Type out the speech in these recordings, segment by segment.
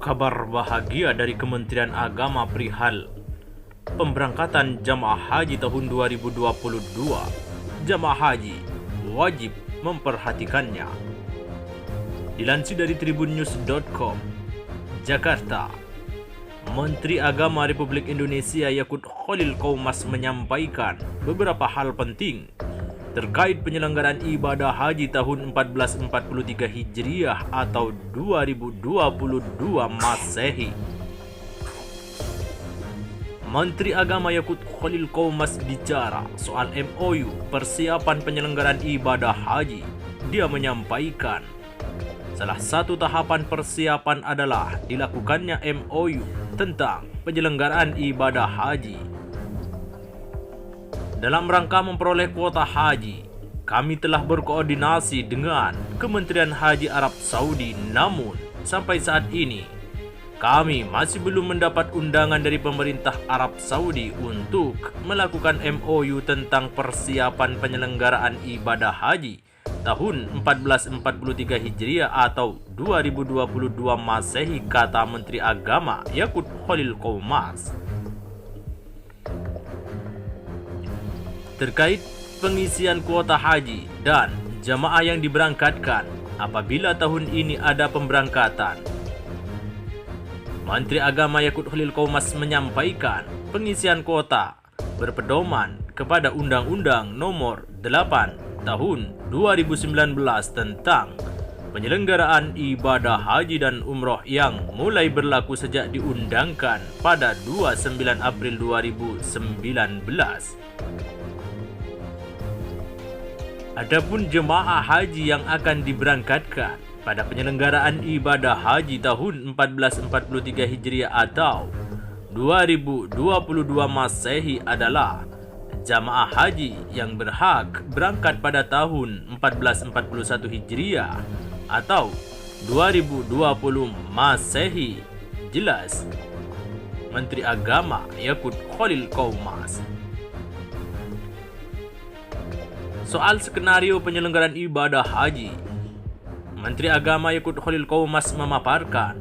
Kabar bahagia dari Kementerian Agama perihal pemberangkatan jamaah haji tahun 2022. Jamaah haji wajib memperhatikannya. Dilansir dari tribunnews.com, Jakarta, Menteri Agama Republik Indonesia Yakut Khalil Qaumas menyampaikan beberapa hal penting terkait penyelenggaraan ibadah haji tahun 1443 Hijriah atau 2022 Masehi. Menteri Agama Yakut Khalil Qaumas bicara soal MOU persiapan penyelenggaraan ibadah haji. Dia menyampaikan salah satu tahapan persiapan adalah dilakukannya MOU tentang penyelenggaraan ibadah haji. Dalam rangka memperoleh kuota haji, kami telah berkoordinasi dengan Kementerian Haji Arab Saudi, namun sampai saat ini kami masih belum mendapat undangan dari pemerintah Arab Saudi untuk melakukan MOU tentang persiapan penyelenggaraan ibadah haji tahun 1443 Hijriah atau 2022 Masehi, kata Menteri Agama Yakut Khalil Qaumas. Terkait pengisian kuota haji dan jamaah yang diberangkatkan apabila tahun ini ada pemberangkatan, Menteri Agama Yakut Khalil Qaumas menyampaikan pengisian kuota berpedoman kepada Undang-Undang Nomor 8 Tahun 2019 tentang penyelenggaraan ibadah haji dan umroh yang mulai berlaku sejak diundangkan pada 29 April 2019. Adapun jemaah haji yang akan diberangkatkan pada penyelenggaraan ibadah haji tahun 1443 Hijriah atau 2022 Masehi adalah jamaah haji yang berhak berangkat pada tahun 1441 Hijriah atau 2020 Masehi. Jelas Menteri Agama Yakut Khalil Qaumas. Soal skenario penyelenggaraan ibadah haji, Menteri Agama Yakut Khalil Qaumas memaparkan,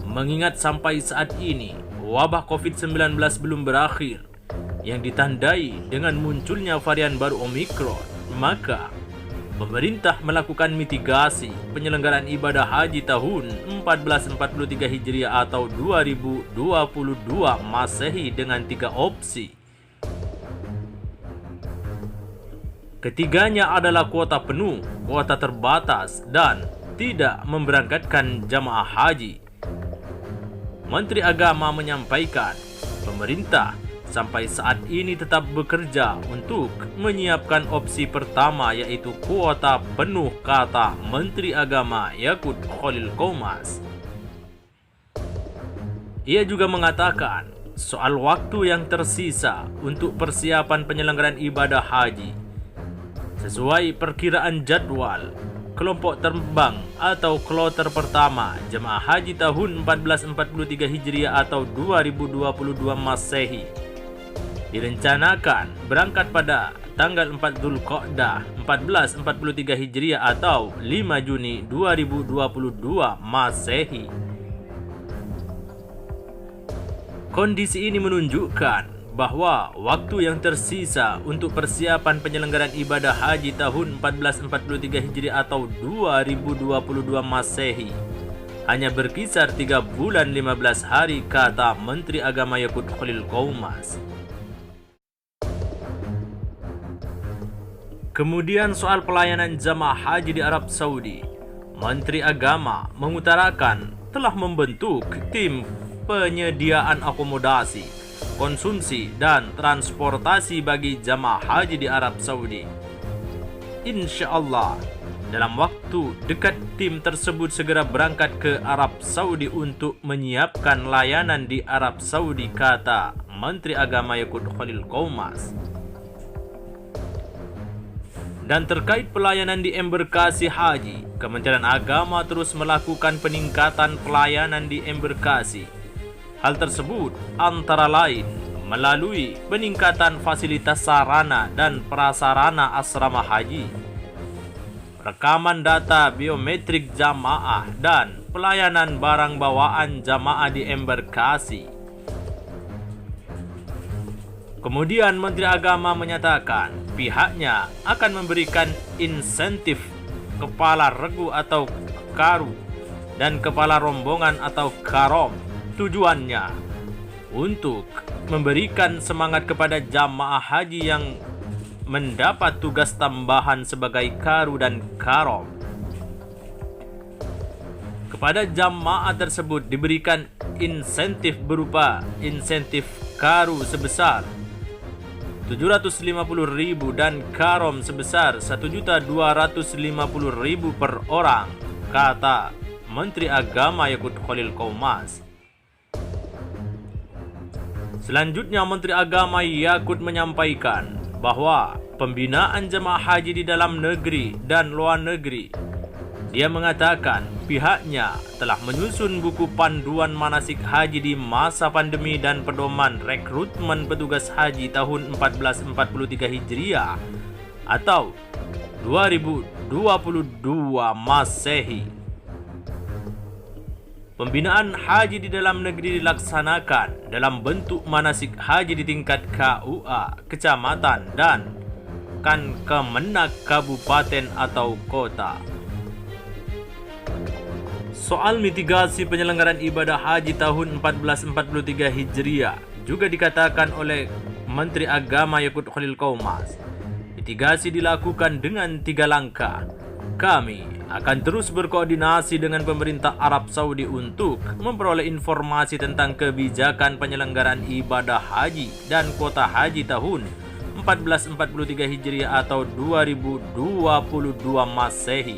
mengingat sampai saat ini wabah COVID-19 belum berakhir, yang ditandai dengan munculnya varian baru Omikron, maka pemerintah melakukan mitigasi penyelenggaraan ibadah haji tahun 1443 Hijriah atau 2022 Masehi dengan 3 opsi. Ketiganya adalah kuota penuh, kuota terbatas, dan tidak memberangkatkan jamaah haji. Menteri Agama menyampaikan, pemerintah sampai saat ini tetap bekerja untuk menyiapkan opsi pertama yaitu kuota penuh, kata Menteri Agama Yakut Khalil Qaumas. Ia juga mengatakan soal waktu yang tersisa untuk persiapan penyelenggaraan ibadah haji. Sesuai perkiraan jadwal, kelompok terbang atau kloter pertama jemaah haji tahun 1443 Hijriah atau 2022 Masehi direncanakan berangkat pada tanggal 4 Dzulqa'dah 1443 Hijriah atau 5 Juni 2022 Masehi. Kondisi ini menunjukkan bahwa waktu yang tersisa untuk persiapan penyelenggaraan ibadah haji tahun 1443 Hijriah atau 2022 Masehi hanya berkisar 3 bulan 15 hari, kata Menteri Agama Yakut Khalil Qaumas. Kemudian soal pelayanan jamaah haji di Arab Saudi, Menteri Agama mengutarakan telah membentuk tim penyediaan akomodasi, konsumsi, dan transportasi bagi jamaah haji di Arab Saudi. Insya Allah, dalam waktu dekat tim tersebut segera berangkat ke Arab Saudi untuk menyiapkan layanan di Arab Saudi, kata Menteri Agama Yakut Khalil Qaumas. Dan terkait pelayanan di embarkasi haji, Kementerian Agama terus melakukan peningkatan pelayanan di embarkasi. Hal tersebut antara lain melalui peningkatan fasilitas sarana dan prasarana asrama haji, rekaman data biometrik jamaah, dan pelayanan barang bawaan jamaah di embarkasi. Kemudian Menteri Agama menyatakan pihaknya akan memberikan insentif kepala regu atau karu dan kepala rombongan atau karom. Tujuannya untuk memberikan semangat kepada jamaah haji yang mendapat tugas tambahan sebagai karu dan karom. Kepada jamaah tersebut diberikan insentif berupa insentif karu sebesar 750.000 dan karom sebesar 1.250.000 per orang, kata Menteri Agama Yakut Khalil Qaumas. Selanjutnya Menteri Agama Yakut menyampaikan bahwa pembinaan jemaah haji di dalam negeri dan luar negeri. Dia mengatakan pihaknya telah menyusun buku panduan manasik haji di masa pandemi dan pedoman rekrutmen petugas haji tahun 1443 Hijriah atau 2022 Masehi. Pembinaan haji di dalam negeri dilaksanakan dalam bentuk manasik haji di tingkat KUA, kecamatan, dan Kemenak kabupaten atau kota. Soal mitigasi penyelenggaraan ibadah haji tahun 1443 Hijriah juga dikatakan oleh Menteri Agama Yakut Khalil Qaumas. Mitigasi dilakukan dengan 3 langkah. Kami akan terus berkoordinasi dengan pemerintah Arab Saudi untuk memperoleh informasi tentang kebijakan penyelenggaraan ibadah haji dan kuota haji tahun 1443 Hijriah atau 2022 Masehi.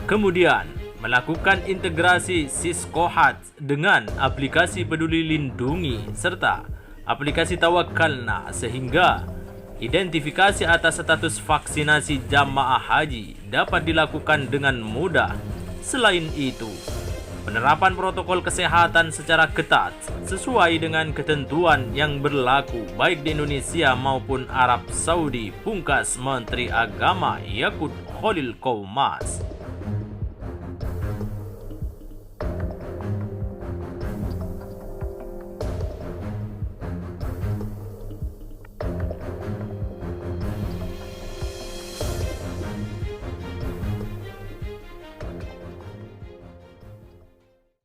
Kemudian melakukan integrasi Siskohat dengan aplikasi Peduli Lindungi serta aplikasi Tawakalna sehingga identifikasi atas status vaksinasi jamaah haji dapat dilakukan dengan mudah. Selain itu, penerapan protokol kesehatan secara ketat sesuai dengan ketentuan yang berlaku baik di Indonesia maupun Arab Saudi, pungkas Menteri Agama Yakut Khalil Qaumas.